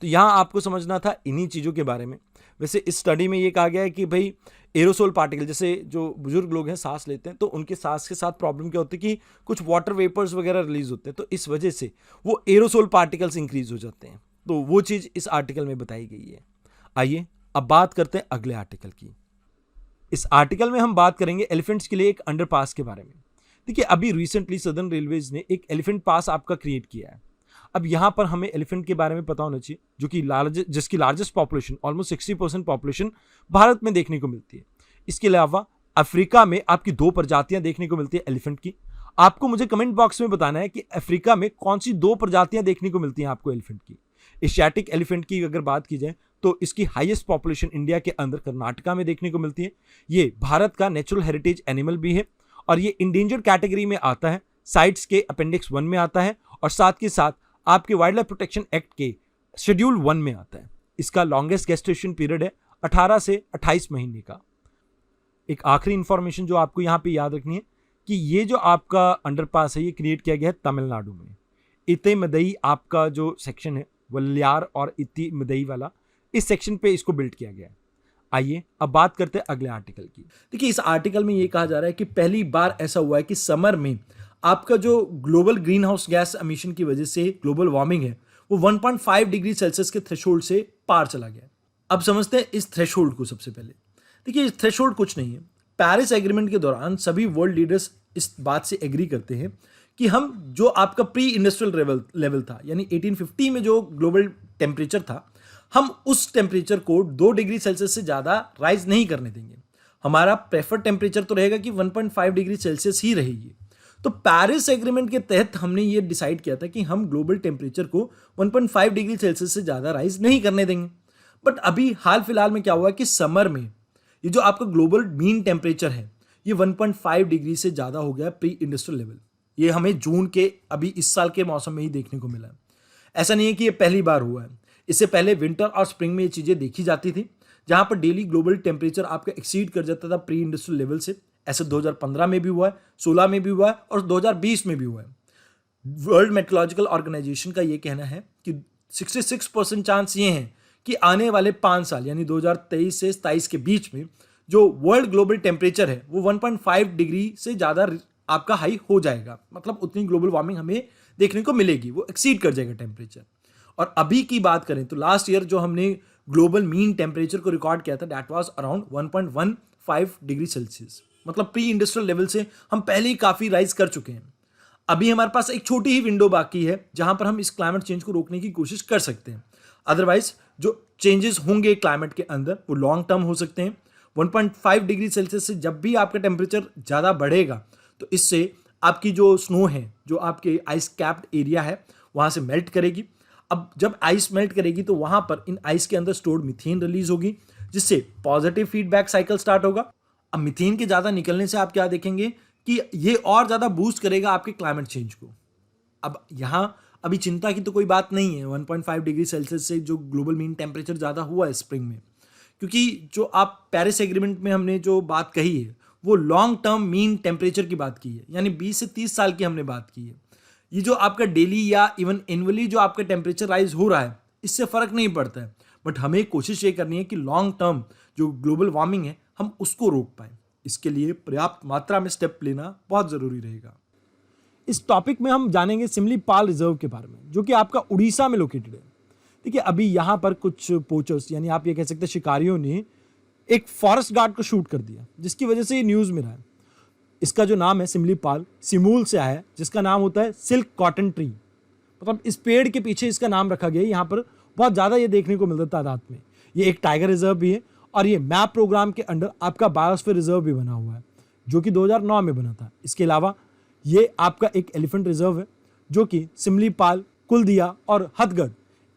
तो यहाँ आपको समझना था इन्हीं चीज़ों के बारे में। वैसे इस स्टडी में ये कहा गया है कि भाई एरोसोल पार्टिकल, जैसे जो बुजुर्ग लोग हैं सांस लेते हैं तो उनके सांस के साथ प्रॉब्लम क्या होती है कि कुछ वाटर वेपर्स वगैरह रिलीज होते हैं, तो इस वजह से वो एरोसोल पार्टिकल्स इंक्रीज हो जाते हैं। तो वो चीज़ इस आर्टिकल में बताई गई है। आइए अब बात करते हैं अगले आर्टिकल की। इस आर्टिकल में हम बात करेंगे एलिफेंट्स के लिए एक अंडरपास के बारे में। देखिए, अभी रिसेंटली सदर्न रेलवेज ने एक एलिफेंट पास आपका क्रिएट किया है। अब यहाँ पर हमें एलिफेंट के बारे में पता होना चाहिए, जो कि जिसकी largest population almost 60% population Bharat में देखने को मिलती है। इसके अलावा अफ्रीका में आपकी दो प्रजातियां देखने को मिलती है एलिफेंट की। आपको मुझे कमेंट बॉक्स में बताना है कि अफ्रीका में कौन सी दो प्रजातियां देखने को मिलती हैं आपको एलिफेंट की। एशियाटिक एलिफेंट की अगर बात की जाए तो इसकी हाईएस्ट पॉपुलेशन इंडिया के अंदर कर्नाटका में देखने को मिलती है। ये भारत का नेचुरल हेरिटेज एनिमल भी है और ये इंडेंजर्ड कैटेगरी में आता है, साइट्स के अपेंडिक्स 1 में आता है और साथ के साथ आपके वाइल्ड लाइफ प्रोटेक्शन एक्ट के शेड्यूल 1 में आता है। इसका लॉन्गेस्ट गेस्टेशन पीरियड है 18 से 28 महीने का। एक आखिरी इंफॉर्मेशन जो आपको यहाँ पे याद रखनी है कि ये जो आपका अंडरपास है ये क्रिएट किया गया है तमिलनाडु में। इतिमदई आपका जो सेक्शन है वल्यार और इतिमदई वाला, इस सेक्शन पे इसको बिल्ड किया गया है। आइए अब बात करते हैं अगले आर्टिकल की। देखिए, इस आर्टिकल में ये कहा जा रहा है कि पहली बार ऐसा हुआ है कि समर में आपका जो global green house gas emission की वजह से ग्लोबल वार्मिंग है वो 1.5 डिग्री सेल्सियस के थ्रेशोल्ड से पार चला गया। अब समझते हैं इस थ्रेशोल्ड को। सबसे पहले देखिए, इस थ्रेशोल्ड कुछ नहीं है। पेरिस एग्रीमेंट के दौरान सभी वर्ल्ड लीडर्स इस बात से एग्री करते हैं कि हम जो आपका प्री इंडस्ट्रियल लेवल था, यानी 1850 में जो ग्लोबल टेम्परेचर था, हम उस टेम्परेचर को 2 डिग्री सेल्सियस से ज़्यादा राइज नहीं करने देंगे। हमारा प्रेफर्ड टेम्परेचर तो रहेगा कि 1.5 डिग्री सेल्सियस ही रहेगी। तो पेरिस एग्रीमेंट के तहत हमने ये डिसाइड किया था कि हम ग्लोबल टेम्परेचर को 1.5 डिग्री सेल्सियस से ज़्यादा राइज नहीं करने देंगे। बट अभी हाल फिलहाल में क्या हुआ कि समर में ये जो आपका ग्लोबल मीन टेम्परेचर है ये 1.5 डिग्री से ज़्यादा हो गया प्री इंडस्ट्रियल लेवल। ये हमें जून के अभी इस साल के मौसम में ही देखने को मिला है। ऐसा नहीं है कि ये पहली बार हुआ है, इससे पहले विंटर और स्प्रिंग में ये चीज़ें देखी जाती थी जहाँ पर डेली ग्लोबल टेम्परेचर आपका एक्सीड कर जाता था प्री इंडस्ट्रियल लेवल से। ऐसे 2015 में भी हुआ है, 16 में भी हुआ है और 2020 में भी हुआ है। वर्ल्ड मेट्रोलॉजिकल ऑर्गेनाइजेशन का ये कहना है कि 66% चांस ये हैं कि आने वाले 5 साल यानी 2023 से 27 के बीच में जो वर्ल्ड ग्लोबल टेम्परेचर है वो 1.5 डिग्री से ज़्यादा आपका हाई हो जाएगा। मतलब उतनी ग्लोबल वार्मिंग हमें देखने को मिलेगी, वो एक्सीड कर जाएगा टेम्परेचर। और अभी की बात करें तो लास्ट ईयर जो हमने ग्लोबल मीन टेम्परेचर को रिकॉर्ड किया था that was around 1.15 degree Celsius. मतलब प्री इंडस्ट्रियल लेवल से हम पहले ही काफ़ी राइज कर चुके हैं। अभी हमारे पास एक छोटी ही विंडो बाकी है जहां पर हम इस क्लाइमेट चेंज को रोकने की कोशिश कर सकते हैं। अदरवाइज जो चेंजेस होंगे क्लाइमेट के अंदर वो लॉन्ग टर्म हो सकते हैं। 1.5 डिग्री सेल्सियस से जब भी आपका टेम्परेचर ज़्यादा बढ़ेगा तो इससे आपकी जो स्नो है, जो आपके आइस कैप्ड एरिया है, वहाँ से मेल्ट करेगी। अब जब आइस मेल्ट करेगी तो वहाँ पर इन आइस के अंदर स्टोर्ड मीथेन रिलीज होगी जिससे पॉजिटिव फीडबैक साइकिल स्टार्ट होगा। अब मीथेन के ज़्यादा निकलने से आप क्या देखेंगे कि ये और ज़्यादा बूस्ट करेगा आपके क्लाइमेट चेंज को। अब यहाँ अभी चिंता की तो कोई बात नहीं है 1.5 डिग्री सेल्सियस से जो ग्लोबल मीन टेम्परेचर ज़्यादा हुआ है स्प्रिंग में, क्योंकि जो आप पेरिस एग्रीमेंट में हमने जो बात कही है वो लॉन्ग टर्म मीन टेम्परेचर की बात की है, यानी 20 से 30 साल की हमने बात की है। ये जो आपका डेली या इवन एनुअली जो आपका टेम्परेचर राइज हो रहा है इससे फ़र्क नहीं पड़ता है, बट हमें कोशिश ये करनी है कि लॉन्ग टर्म जो ग्लोबल वार्मिंग है हम उसको रोक पाएँ। इसके लिए पर्याप्त मात्रा में स्टेप लेना बहुत ज़रूरी रहेगा। इस टॉपिक में हम जानेंगे सिमलीपाल रिजर्व के बारे में जो कि आपका उड़ीसा में लोकेटेड है। देखिए अभी यहाँ पर कुछ पोचर्स यानी आप ये कह सकते हैं शिकारियों ने एक फॉरेस्ट गार्ड को शूट कर दिया जिसकी वजह से ये न्यूज़ में रहा है। इसका जो नाम है सिमलीपाल सिमूल से आया है जिसका नाम होता है सिल्क कॉटन ट्री। मतलब इस पेड़ के पीछे इसका नाम रखा गया है। यहाँ पर बहुत ज़्यादा ये देखने को मिलता है तादाद में। ये एक टाइगर रिजर्व भी है और ये मैप प्रोग्राम के अंडर आपका बायोस्फीयर रिजर्व भी बना हुआ है जो कि 2009 में बना था। इसके अलावा ये आपका एक एलिफेंट रिजर्व है जो कि सिमलीपाल, कुलदिया और हथगढ़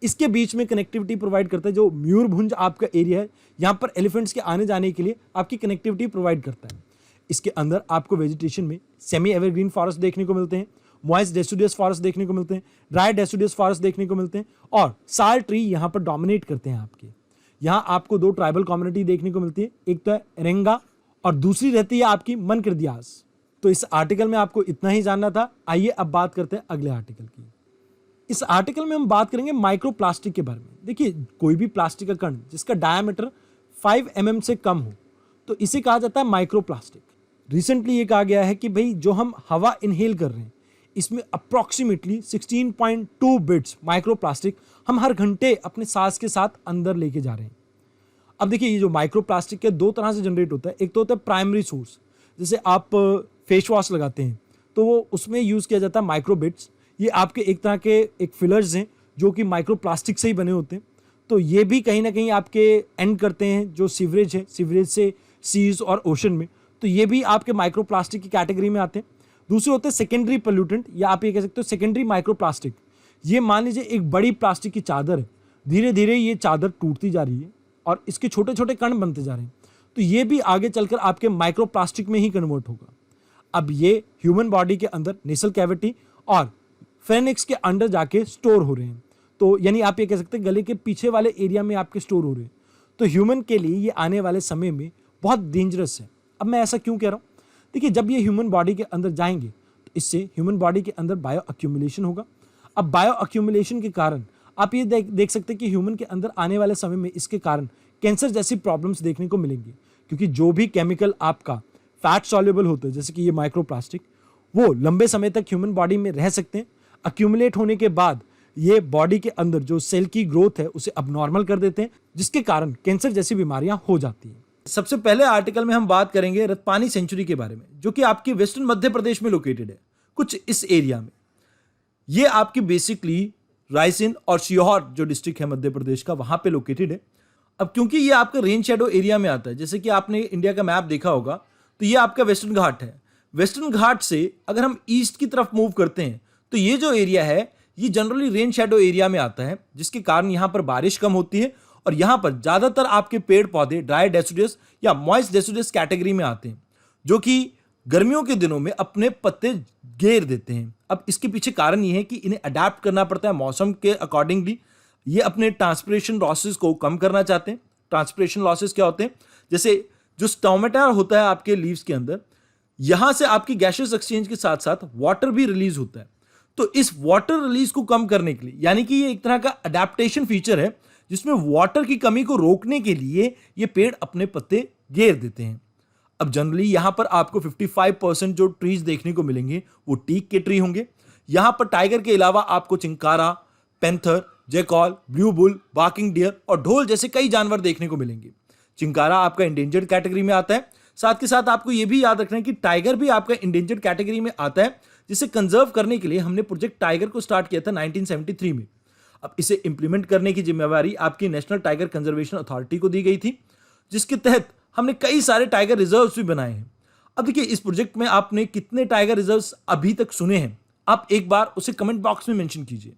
इसके बीच में कनेक्टिविटी प्रोवाइड करता है। जो मयूरभंज आपका एरिया है यहाँ पर एलिफेंट्स के आने जाने के लिए आपकी कनेक्टिविटी प्रोवाइड करता है। इसके अंदर आपको वेजिटेशन में सेमी एवरग्रीन फॉरेस्ट देखने को मिलते हैं, मॉइस्ट डेसिडुअस फॉरेस्ट देखने को मिलते हैं, ड्राई डेसिडुअस फॉरेस्ट देखने को मिलते हैं और साल ट्री यहाँ पर डोमिनेट करते हैं। आपके यहाँ आपको 2 ट्राइबल कम्युनिटी देखने को मिलती है, एक तो है एरेंगा और दूसरी रहती है आपकी मनकृदियास। तो इस आर्टिकल में आपको इतना ही जानना था। आइए अब बात करते हैं अगले आर्टिकल की। इस आर्टिकल में हम बात करेंगे माइक्रो प्लास्टिक के बारे में। देखिए कोई भी प्लास्टिक का कण जिसका डायमीटर 5 mm से कम हो तो इसे कहा जाता है माइक्रो प्लास्टिक। रिसेंटली ये कहा गया है कि भाई जो हम हवा इनहेल कर रहे हैं इसमें अप्रॉक्सीमेटली 16.2 बिट्स माइक्रो प्लास्टिक हम हर घंटे अपने सांस के साथ अंदर लेके जा रहे हैं। अब देखिए ये जो माइक्रो प्लास्टिक के 2 तरह से जनरेट होता है। एक तो होता है प्राइमरी सोर्स, जैसे आप फेस वॉश लगाते हैं तो वो उसमें यूज़ किया जाता है माइक्रो बिट्स। ये आपके एक तरह के एक फिलर्स हैं जो कि माइक्रो प्लास्टिक से ही बने होते हैं। तो ये भी कहीं ना कहीं आपके एंड करते हैं जो सीवरेज है, सीवरेज से सीज और ओशन में, तो ये भी आपके माइक्रो प्लास्टिक की कैटेगरी में आते हैं। दूसरे होते हैं सेकेंडरी पोल्यूटेंट या आप ये कह सकते हो सेकेंडरी माइक्रो प्लास्टिक। ये मान लीजिए एक बड़ी प्लास्टिक की चादर है, धीरे धीरे ये चादर टूटती जा रही है और इसके छोटे छोटे कण बनते जा रहे हैं, तो ये भी आगे चलकर आपके माइक्रो प्लास्टिक में ही कन्वर्ट होगा। अब ये ह्यूमन बॉडी के अंदर नेसल कैविटी और फेनिक्स के अंदर जाके स्टोर हो रहे हैं। तो यानी आप ये कह सकते हैं गले के पीछे वाले एरिया में आपके स्टोर हो रहे हैं। तो ह्यूमन के लिए ये आने वाले समय में बहुत डेंजरस है। अब मैं ऐसा क्यों कह रहा हूँ? देखिए जब ये ह्यूमन बॉडी के अंदर जाएंगे तो इससे ह्यूमन बॉडी के अंदर बायो अक्यूमुलेशन होगा। अब बायो अक्यूमुलेशन के कारण आप ये देख सकते हैं कि ह्यूमन के अंदर आने वाले समय में इसके कारण कैंसर जैसी प्रॉब्लम्स देखने को मिलेंगी, क्योंकि जो भी केमिकल आपका फैट सॉल्युबल होते हैं जैसे कि ये माइक्रो प्लास्टिक, वो लंबे समय तक ह्यूमन बॉडी में रह सकते हैं। अक्यूमुलेट होने के बाद ये बॉडी के अंदर जो सेल की ग्रोथ है उसे अबनॉर्मल कर देते हैं, जिसके कारण कैंसर जैसी बीमारियां हो जाती हैं। सबसे पहले आर्टिकल में हम बात करेंगे रतपानी सेंचुरी के बारे में, जो कि आपकी वेस्टर्न मध्य प्रदेश में लोकेटेड है, कुछ इस एरिया में। ये आपकी बेसिकली रायसेन और सीहोर जो डिस्ट्रिक्ट है मध्य प्रदेश का, वहां पे लोकेटेड है। अब क्योंकि ये आपका रेन शेडो एरिया में आता है, जैसे कि आपने इंडिया का मैप देखा होगा, तो ये आपका वेस्टर्न घाट है। वेस्टर्न घाट से अगर हम ईस्ट की तरफ मूव करते हैं तो ये जो एरिया है ये जनरली रेन शेडो एरिया में आता है, जिसके कारण यहाँ पर बारिश कम होती है और यहां पर ज्यादातर आपके पेड़ पौधे ड्राई डेसिडुअस या मॉइस्ट डेसिडुअस कैटेगरी में आते हैं, जो कि गर्मियों के दिनों में अपने पत्ते घेर देते हैं। अब इसके पीछे कारण ये है कि इन्हें अडेप्ट करना पड़ता है मौसम के अकॉर्डिंगली। ये अपने ट्रांसपिरेशन लॉसेस को कम करना चाहते हैं। ट्रांसपिरेशन लॉसेस क्या होते हैं? जैसे जो स्टोमेटा होता है आपके लीव्स के अंदर, यहां से आपकी गैसियस एक्सचेंज के साथ साथ वाटर भी रिलीज होता है। तो इस वाटर रिलीज को कम करने के लिए, यानी कि ये एक तरह का अडेप्टेशन फीचर है जिसमें वाटर की कमी को रोकने के लिए ये पेड़ अपने पत्ते घेर देते हैं। अब जनरली यहां पर आपको 55% जो ट्रीज देखने को मिलेंगे वो टीक के ट्री होंगे। यहां पर टाइगर के अलावा आपको chinkara, panther, jackal, blue bull, barking deer और ढोल जैसे कई जानवर देखने को मिलेंगे। चिंकारा आपका इंडेंजर्ड कैटेगरी में आता है। साथ के साथ आपको यह भी याद रखना है कि टाइगर भी आपका इंडेंजर्ड कैटेगरी में आता है, जिसे कंजर्व करने के लिए हमने प्रोजेक्ट टाइगर को स्टार्ट किया था 1973 में। अब इसे इंप्लीमेंट करने की जिम्मेवारी आपकी नेशनल टाइगर कंजर्वेशन अथॉरिटी को दी गई थी, जिसके तहत हमने कई सारे टाइगर रिजर्व्स भी बनाए हैं। अब देखिए, इस प्रोजेक्ट में आपने कितने टाइगर रिजर्व्स अभी तक सुने हैं, आप एक बार उसे कमेंट बॉक्स में मेंशन कीजिए।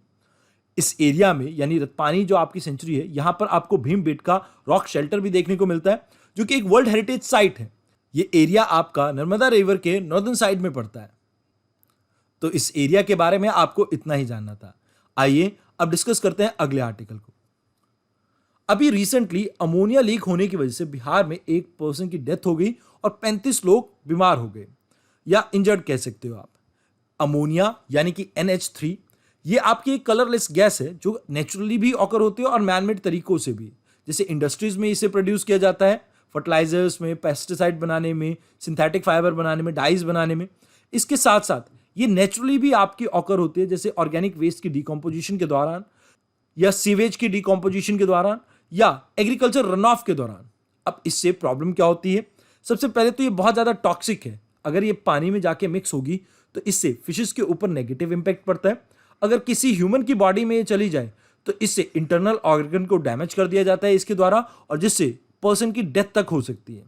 इस एरिया में यानी रतपानी जो आपकी सेंचुरी है, यहां पर आपको भीमबेटका रॉक शेल्टर भी देखने को मिलता है, जो कि एक वर्ल्ड हेरिटेज साइट है। ये एरिया आपका नर्मदा रिवर के नॉर्दर्न साइड में पड़ता है। तो इस एरिया के बारे में आपको इतना ही जानना था। आइए अब डिस्कस करते हैं अगले आर्टिकल को। अभी रिसेंटली अमोनिया लीक होने की वजह से बिहार में एक पर्सन की डेथ हो गई और 35 लोग बीमार हो गए या इंजर्ड कह सकते हो आप। अमोनिया यानी कि NH3 ये आपकी एक कलरलेस गैस है जो नेचुरली भी ऑकर होती है और मैनमेड तरीकों से भी। जैसे इंडस्ट्रीज में इसे प्रोड्यूस किया जाता है, फर्टिलाइजर्स में, पेस्टिसाइड बनाने में, सिंथेटिक फाइबर बनाने में, डाइज बनाने में। इसके साथ साथ ये नेचुरली भी आपकी ऑकर होती है, जैसे ऑर्गेनिक वेस्ट की डिकम्पोजिशन के दौरान या सीवेज की डिकम्पोजिशन के दौरान या एग्रीकल्चर रन ऑफ के दौरान। अब इससे प्रॉब्लम क्या होती है? सबसे पहले तो ये बहुत ज़्यादा टॉक्सिक है। अगर ये पानी में जाके मिक्स होगी तो इससे फिशेस के ऊपर नेगेटिव इंपैक्ट पड़ता है। अगर किसी ह्यूमन की बॉडी में ये चली जाए तो इससे इंटरनल ऑर्गन को डैमेज कर दिया जाता है इसके द्वारा, और जिससे पर्सन की डेथ तक हो सकती है।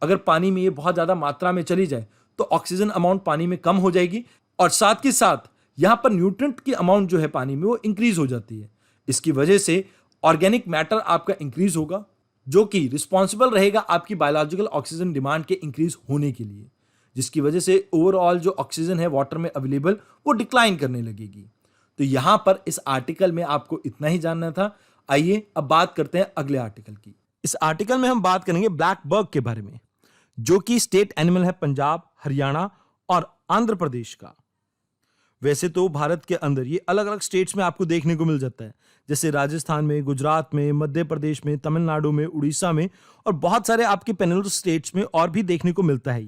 अगर पानी में ये बहुत ज़्यादा मात्रा में चली जाए तो ऑक्सीजन अमाउंट पानी में कम हो जाएगी और साथ के साथ यहाँ पर न्यूट्रिएंट की अमाउंट जो है पानी में वो इंक्रीज हो जाती है। इसकी वजह से ऑर्गेनिक मैटर आपका इंक्रीज होगा, जो कि रिस्पॉन्सिबल रहेगा आपकी बायोलॉजिकल ऑक्सीजन डिमांड के इंक्रीज होने के लिए, जिसकी वजह से ओवरऑल जो ऑक्सीजन है वाटर में अवेलेबल वो डिक्लाइन करने लगेगी। तो यहां पर इस आर्टिकल में आपको इतना ही जानना था। आइए अब बात करते हैं अगले आर्टिकल की। इस आर्टिकल में हम बात करेंगे ब्लैक बग के बारे में, जो कि स्टेट एनिमल है पंजाब, हरियाणा और आंध्र प्रदेश का। वैसे तो भारत के अंदर ये अलग अलग स्टेट्स में आपको देखने को मिल जाता है, जैसे राजस्थान में, गुजरात में, मध्य प्रदेश में, तमिलनाडु में, उड़ीसा में और बहुत सारे आपके पेनिनल स्टेट्स में और भी देखने को मिलता है।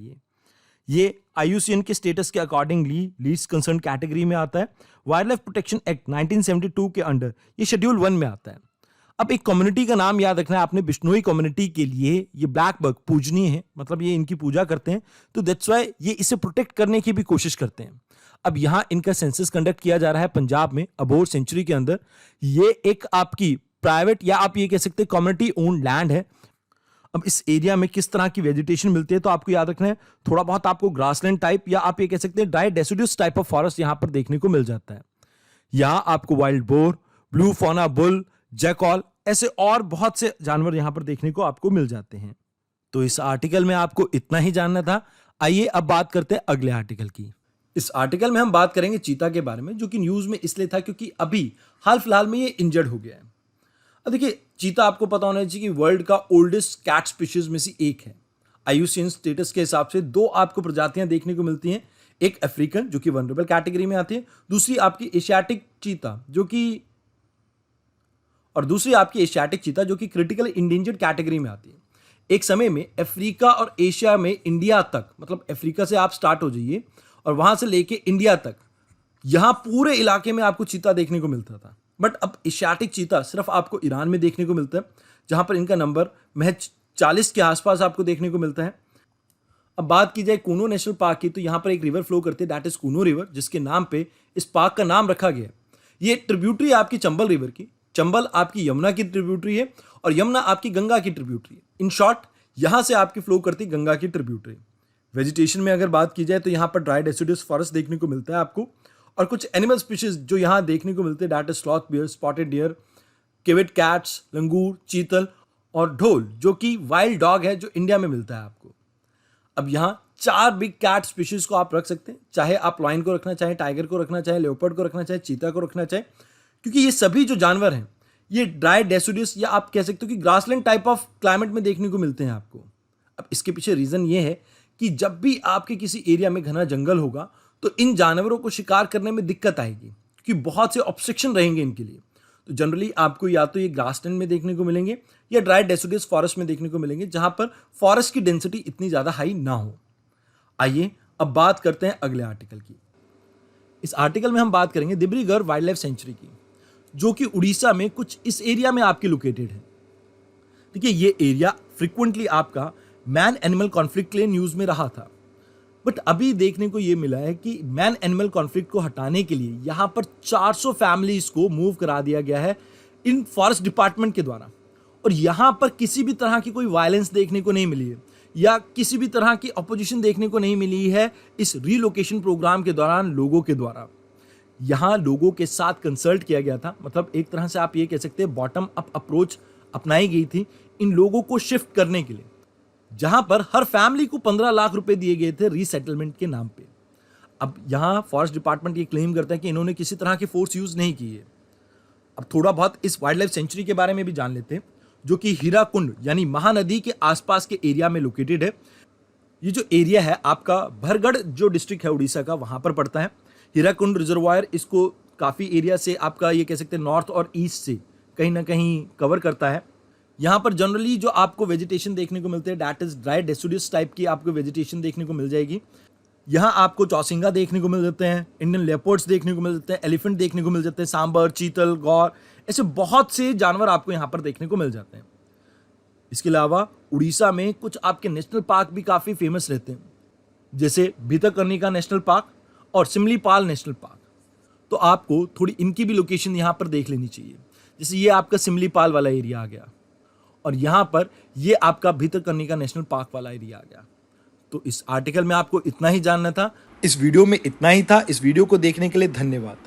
ये IUCN के स्टेटस के अकॉर्डिंगली लीस्ट कंसर्न कैटेगरी में आता है। वाइल्ड लाइफ प्रोटेक्शन एक्ट 1972 के अंडर ये शेड्यूल 1 में आता है। अब एक कम्युनिटी का नाम याद रखना है आपने, बिश्नोई कम्युनिटी के लिए ये ब्लैक बग पूजनीय है, मतलब ये इनकी पूजा करते हैं, तो दैट्स वाई ये इसे प्रोटेक्ट करने की भी कोशिश करते हैं। अब यहाँ इनका सेंसस कंडक्ट किया जा रहा है पंजाब में अबोर सेंचुरी के अंदर। ये एक आपकी प्राइवेट या आप ये कह सकते हैं कम्युनिटी ओन्ड लैंड है। अब इस एरिया में किस तरह की वेजिटेशन मिलती है तो आपको याद रखना है, थोड़ा बहुत आपको ग्रासलैंड टाइप या आप ये कह सकते हैं dry deciduous type of forest यहाँ पर देखने को मिल जाता है। यहाँ आपको wild boar, blue fauna bull, jackal ऐसे और बहुत से जानवर यहाँ पर देखने को आपको मिल जाते हैं। तो इस आर्टिकल में आपको इतना ही जानना था। आइए अब बात करते हैं अगले आर्टिकल की। इस आर्टिकल में हम बात करेंगे चीता के बारे में, जो कि न्यूज में इसलिए था क्योंकि अभी हाल फिलहाल में ये इंजर्ड हो गया है। अब देखिए, चीता आपको पता होना चाहिए कि वर्ल्ड का ओल्डेस्ट कैट स्पीशीज में से एक है। IUCN स्टेटस के हिसाब से 2 आपको प्रजातियां देखने को मिलती हैं, एक अफ्रीकन जो कि वनरेबल कैटेगरी में आती है, दूसरी आपकी एशियाटिक चीता जो कि क्रिटिकल इंडेंजर्ड कैटेगरी में आती है। एक समय में अफ्रीका और एशिया में इंडिया तक, मतलब अफ्रीका से आप स्टार्ट हो जाइए और वहां से लेके इंडिया तक, यहां पूरे इलाके में आपको चीता देखने को मिलता था। बट अब एशियाटिक चीता सिर्फ आपको ईरान में देखने को मिलता है, जहां पर इनका नंबर महज 40 के आसपास आपको देखने को मिलता है। अब बात की जाए कूनो नेशनल पार्क की, तो यहां पर एक रिवर फ्लो करती है, दैट इज कूनो रिवर, जिसके नाम पे इस पार्क का नाम रखा गया। ये ट्रिब्यूटरी है आपकी चंबल रिवर की। चंबल आपकी यमुना की ट्रिब्यूटरी है और यमुना आपकी गंगा की ट्रिब्यूटरी है। इन शॉर्ट, यहां से आपकी फ्लो करती गंगा की ट्रिब्यूटरी। वेजिटेशन में अगर बात की जाए तो यहाँ पर ड्राई डेसिडुअस फॉरेस्ट देखने को मिलता है आपको, और कुछ एनिमल स्पीशीज जो यहाँ देखने को मिलते हैं, that is sloth bear, spotted deer, civet cats, langur, chital और ढोल जो कि वाइल्ड डॉग है जो इंडिया में मिलता है आपको। अब यहाँ 4 बिग कैट स्पीशीज को आप रख सकते हैं, चाहे आप लॉयन को रखना चाहे, टाइगर को रखना चाहे, लेपर्ड को रखना चाहे, चीता को रखना चाहे, क्योंकि ये सभी जो जानवर हैं ये ड्राई डेसिडुअस या आप कह सकते हो कि ग्रासलैंड टाइप ऑफ क्लाइमेट में देखने को मिलते हैं आपको। अब इसके पीछे रीजन ये है कि जब भी आपके किसी एरिया में घना जंगल होगा तो इन जानवरों को शिकार करने में दिक्कत आएगी, क्योंकि बहुत से ऑब्स्ट्रक्शन रहेंगे इनके लिए। तो जनरली आपको या तो ये ग्रासलैंड में देखने को मिलेंगे या ड्राई डेसिडुअस फॉरेस्ट में देखने को मिलेंगे, जहां पर फॉरेस्ट की डेंसिटी इतनी ज्यादा हाई ना हो। आइए अब बात करते हैं अगले आर्टिकल की। इस आर्टिकल में हम बात करेंगे दिब्रुगढ़ वाइल्ड लाइफ सेंचुरी की, जो कि उड़ीसा में कुछ इस एरिया में आपके लोकेटेड है। देखिए ये एरिया फ्रिक्वेंटली आपका मैन एनिमल कॉन्फ्लिक्ट के लिए न्यूज में रहा था, बट अभी देखने को ये मिला है कि मैन एनिमल कॉन्फ्लिक्ट को हटाने के लिए यहाँ पर 400 फैमिलीज को मूव करा दिया गया है इन फॉरेस्ट डिपार्टमेंट के द्वारा, और यहाँ पर किसी भी तरह की कोई वायलेंस देखने को नहीं मिली है या किसी भी तरह की अपोजिशन देखने को नहीं मिली है इस रीलोकेशन प्रोग्राम के दौरान लोगों के द्वारा। यहाँ लोगों के साथ कंसल्ट किया गया था, मतलब एक तरह से आप ये कह सकते हैं बॉटम अप अप्रोच अपनाई गई थी इन लोगों को शिफ्ट करने के लिए, जहां पर हर फैमिली को 15 लाख रुपए दिए गए थे रीसेटलमेंट के नाम पे। अब यहाँ फॉरेस्ट डिपार्टमेंट ये क्लेम करता है कि इन्होंने किसी तरह की फोर्स यूज नहीं की है। अब थोड़ा बहुत इस वाइल्ड लाइफ सेंचुरी के बारे में भी जान लेते हैं, जो कि हीराकुंड यानी महानदी के आसपास के एरिया में लोकेटेड है। ये जो एरिया है आपका भरगढ़ जो डिस्ट्रिक्ट है उड़ीसा का, वहां पर पड़ता है। हीराकुंड रिजर्वायर इसको काफी एरिया से आपका ये कह सकते हैं नॉर्थ और ईस्ट से कहीं ना कहीं कवर करता है। यहाँ पर जनरली जो आपको वेजिटेशन देखने को मिलते हैं that is dry deciduous type की आपको वेजिटेशन देखने को मिल जाएगी। यहाँ आपको चौसिंगा देखने को मिल जाते हैं, इंडियन लेपर्ड्स देखने को मिल जाते हैं, एलिफेंट देखने को मिल जाते हैं, सांबर, चीतल, गौर, ऐसे बहुत से जानवर आपको यहाँ पर देखने को मिल जाते हैं। इसके अलावा उड़ीसा में कुछ आपके नेशनल पार्क भी काफ़ी फेमस रहते हैं, जैसे भितरकनिका नेशनल पार्क और सिमलीपाल नेशनल पार्क। तो आपको थोड़ी इनकी भी लोकेशन यहाँ पर देख लेनी चाहिए। जैसे ये आपका सिमलीपाल वाला एरिया आ गया और यहाँ पर ये आपका भितरकनिका नेशनल पार्क वाला एरिया आ गया। तो इस आर्टिकल में आपको इतना ही जानना था। इस वीडियो में इतना ही था। इस वीडियो को देखने के लिए धन्यवाद।